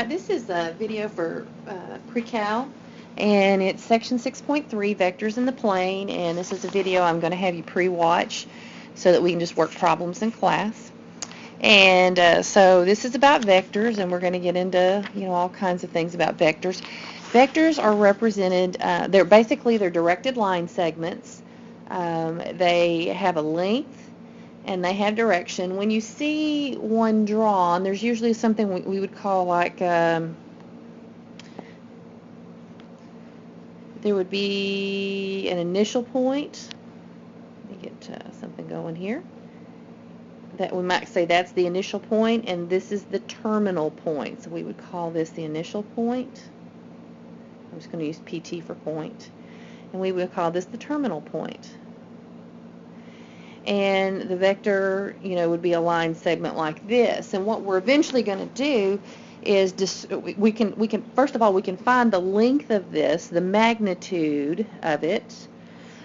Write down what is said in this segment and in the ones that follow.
Alright, this is a video for Precal, and it's section 6.3, vectors in the plane, and this is a video I'm going to have you pre-watch so that we can just work problems in class. And so this is about vectors, and we're going to get into all kinds of things about vectors. Vectors are represented, they're directed line segments. They have a length and they have direction. When you see one drawn, there's usually something we would call like there would be an initial point. Let me get something going here. That we might say that's the initial point, and this is the terminal point. So we would call this the initial point. I'm just going to use PT for point. And we would call this the terminal point. And the vector, would be a line segment like this. And what we're eventually going to do is we can first of all we can find the length of this, the magnitude of it,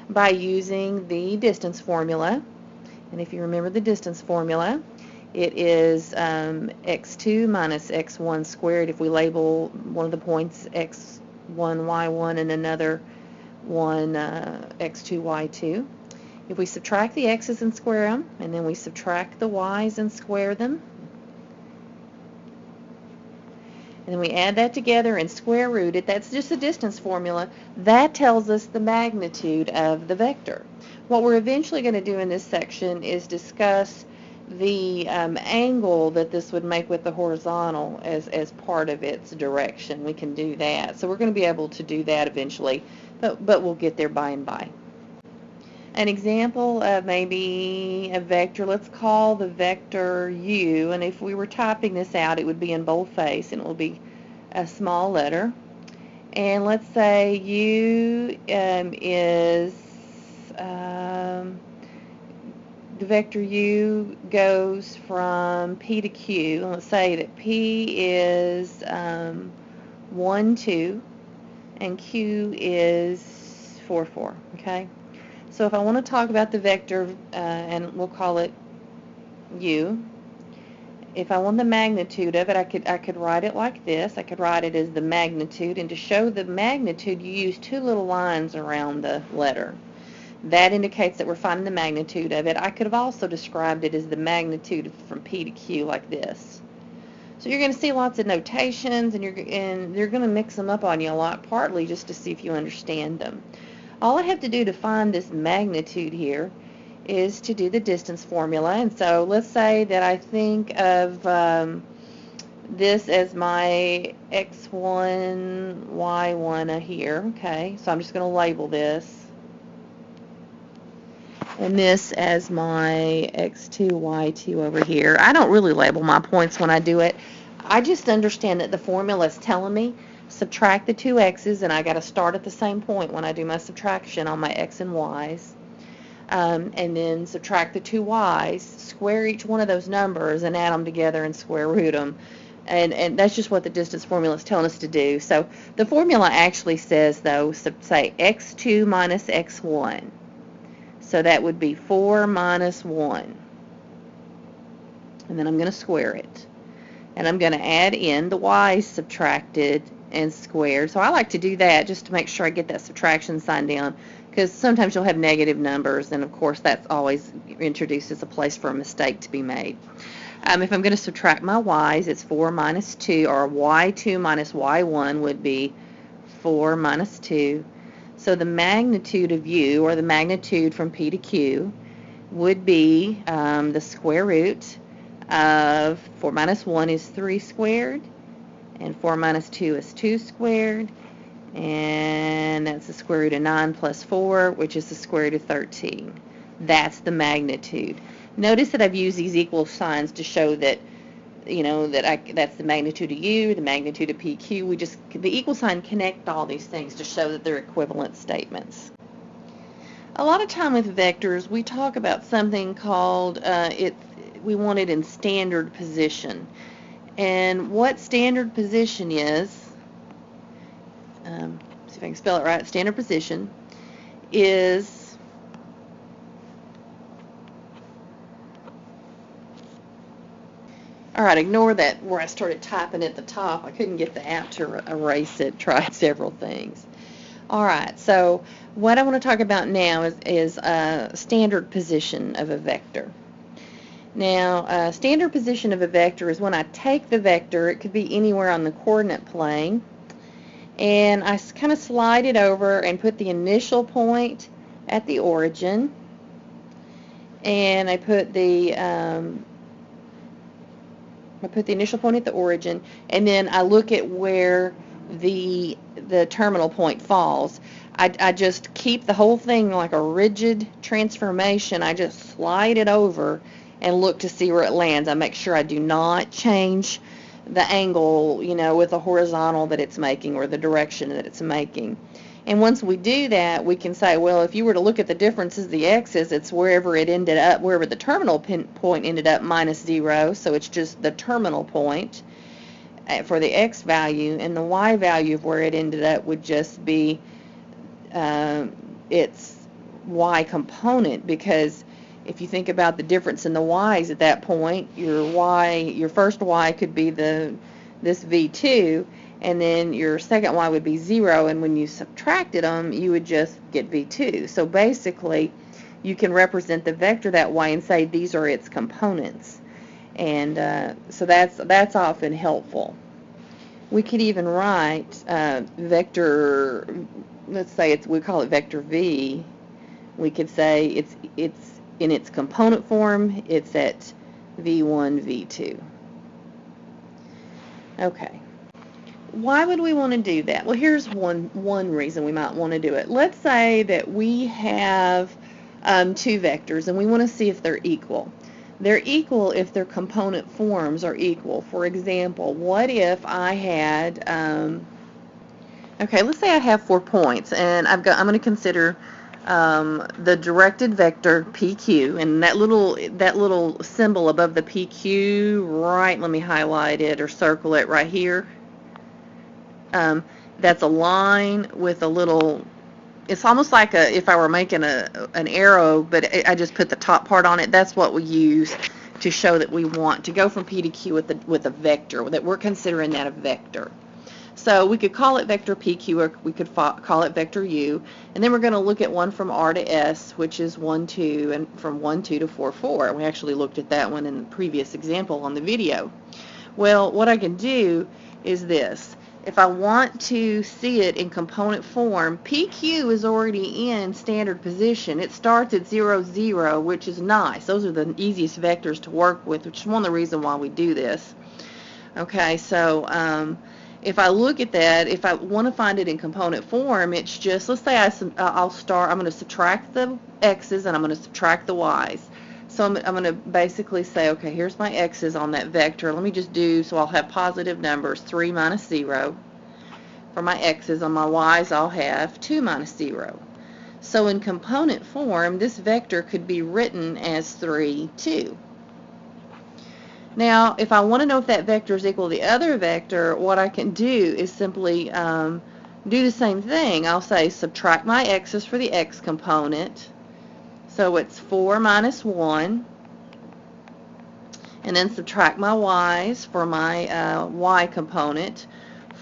by using the distance formula. And if you remember the distance formula, it is x2 minus x1 squared. If we label one of the points x1, y1, and another one x2, y2. If we subtract the x's and square them, and then we subtract the y's and square them, and then we add that together and square root it, that's just a distance formula. That tells us the magnitude of the vector. What we're eventually going to do in this section is discuss the angle that this would make with the horizontal as part of its direction. We can do that. So we're going to be able to do that eventually, but we'll get there by and by. An example of maybe a vector, let's call the vector u, and if we were typing this out, it would be in boldface, and it will be a small letter. And let's say u is, the vector u goes from P to Q. And let's say that P is 1, 2, and Q is 4, 4, okay? So if I want to talk about the vector, and we'll call it u, if I want the magnitude of it, I could write it like this. I could write it as the magnitude, and to show the magnitude, you use two little lines around the letter. That indicates that we're finding the magnitude of it. I could have also described it as the magnitude from P to Q like this. So you're going to see lots of notations, and they're going to mix them up on you a lot, partly just to see if you understand them. All I have to do to find this magnitude here is to do the distance formula. And so let's say that I think of this as my x1, y1 here. Okay, so I'm just going to label this. And this as my x2, y2 over here. I don't really label my points when I do it. I just understand that the formula is telling me subtract the two x's, and I got to start at the same point when I do my subtraction on my x and y's, and then subtract the two y's, square each one of those numbers, and add them together and square root them. And that's just what the distance formula is telling us to do. So the formula actually says, though, say x2 minus x1. So that would be 4 minus 1. And then I'm going to square it. And I'm going to add in the y's subtracted and squared. So I like to do that just to make sure I get that subtraction sign down, because sometimes you'll have negative numbers, and of course that's always introduced as a place for a mistake to be made. If I'm going to subtract my y's, it's 4 minus 2, or y2 minus y1 would be 4 minus 2. So the magnitude of u, or the magnitude from P to Q, would be the square root of 4 minus 1 is 3 squared, and 4 minus 2 is 2 squared, and that's the square root of 9 plus 4, which is the square root of 13. That's the magnitude. Notice that I've used these equal signs to show that, that's the magnitude of u, the magnitude of PQ. The equal sign connect all these things to show that they're equivalent statements. A lot of time with vectors, we talk about something called, we want it in standard position. And what standard position is, see if I can spell it right, standard position is All right, ignore that where I started typing at the top. I couldn't get the app to erase it. Tried several things. All right, so what I want to talk about now is standard position of a vector. Now, standard position of a vector is when I take the vector, it could be anywhere on the coordinate plane, and I kind of slide it over and put the initial point at the origin, and I put the initial point at the origin, and then I look at where the terminal point falls. I just keep the whole thing like a rigid transformation. I just slide it over and look to see where it lands. I make sure I do not change the angle, with the horizontal that it's making or the direction that it's making. And once we do that, we can say, well, if you were to look at the differences of the x's, it's wherever it ended up, wherever the terminal point ended up minus 0, so it's just the terminal point for the x value, and the y value of where it ended up would just be its y component, because if you think about the difference in the y's at that point, your first y could be this v2, and then your second y would be 0, and when you subtracted them, you would just get v2. So basically, you can represent the vector that way and say these are its components, and so that's often helpful. We could even write vector. Let's say we call it vector v. We could say it's in its component form. It's at v1, v2. Okay. Why would we want to do that? Well, here's one reason we might want to do it. Let's say that we have two vectors and we want to see if they're equal. They're equal if their component forms are equal. For example, what if I had, okay, let's say I have 4 points, and I'm going to consider the directed vector PQ, and that little symbol above the PQ, right? Let me highlight it or circle it right here. That's a line with a little. It's almost like if I were making an arrow, but I just put the top part on it. That's what we use to show that we want to go from P to Q with a vector, that we're considering that a vector. So we could call it vector PQ, or we could call it vector U, and then we're going to look at one from R to S, which is 1, 2, and from 1, 2 to 4, 4. We actually looked at that one in the previous example on the video. Well, what I can do is this. If I want to see it in component form, PQ is already in standard position. It starts at 0, 0, which is nice. Those are the easiest vectors to work with, which is one of the reasons why we do this. Okay, so if I look at that, if I want to find it in component form, it's just, let's say I'm going to subtract the x's and I'm going to subtract the y's. So I'm going to basically say, okay, here's my x's on that vector. Let me just do, so I'll have positive numbers, 3 minus 0. For my x's, on my y's, I'll have 2 minus 0. So in component form, this vector could be written as 3, 2. Now, if I want to know if that vector is equal to the other vector, what I can do is simply do the same thing. I'll say subtract my x's for the x component. So it's 4 minus 1, and then subtract my y's for my y component,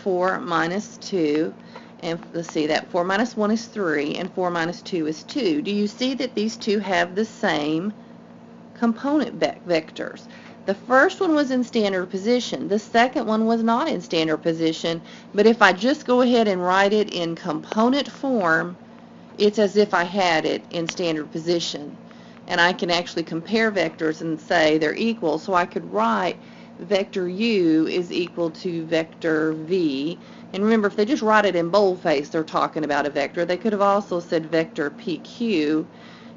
4 minus 2, and let's see, that 4 minus 1 is 3, and 4 minus 2 is 2. Do you see that these two have the same component vectors? The first one was in standard position. The second one was not in standard position, but if I just go ahead and write it in component form, it's as if I had it in standard position. And I can actually compare vectors and say they're equal. So I could write vector U is equal to vector V. And remember, if they just write it in boldface, they're talking about a vector. They could have also said vector PQ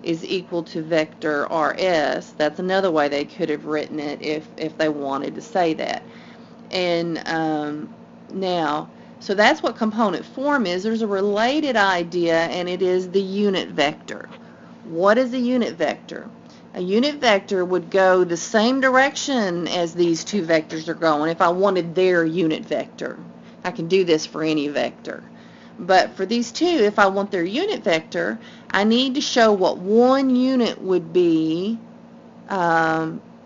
is equal to vector RS. That's another way they could have written it if they wanted to say that. And now, so that's what component form is. There's a related idea, and it is the unit vector. What is a unit vector? A unit vector would go the same direction as these two vectors are going if I wanted their unit vector. I can do this for any vector. But for these two, if I want their unit vector, I need to show what one unit would be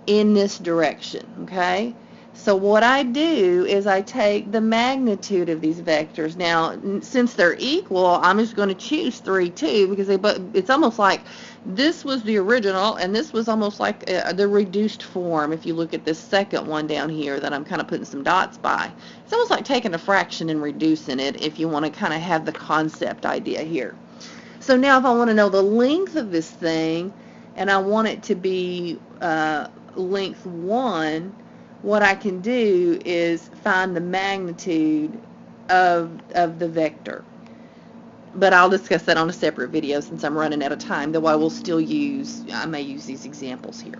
in this direction, okay? So what I do is I take the magnitude of these vectors. Now, since they're equal, I'm just going to choose 3, 2, because it's almost like this was the original, and this was almost like the reduced form. If you look at this second one down here that I'm kind of putting some dots by, it's almost like taking a fraction and reducing it if you want to kind of have the concept idea here. So now if I want to know the length of this thing, and I want it to be length 1, what I can do is find the magnitude of the vector. But I'll discuss that on a separate video since I'm running out of time, though I may use these examples here.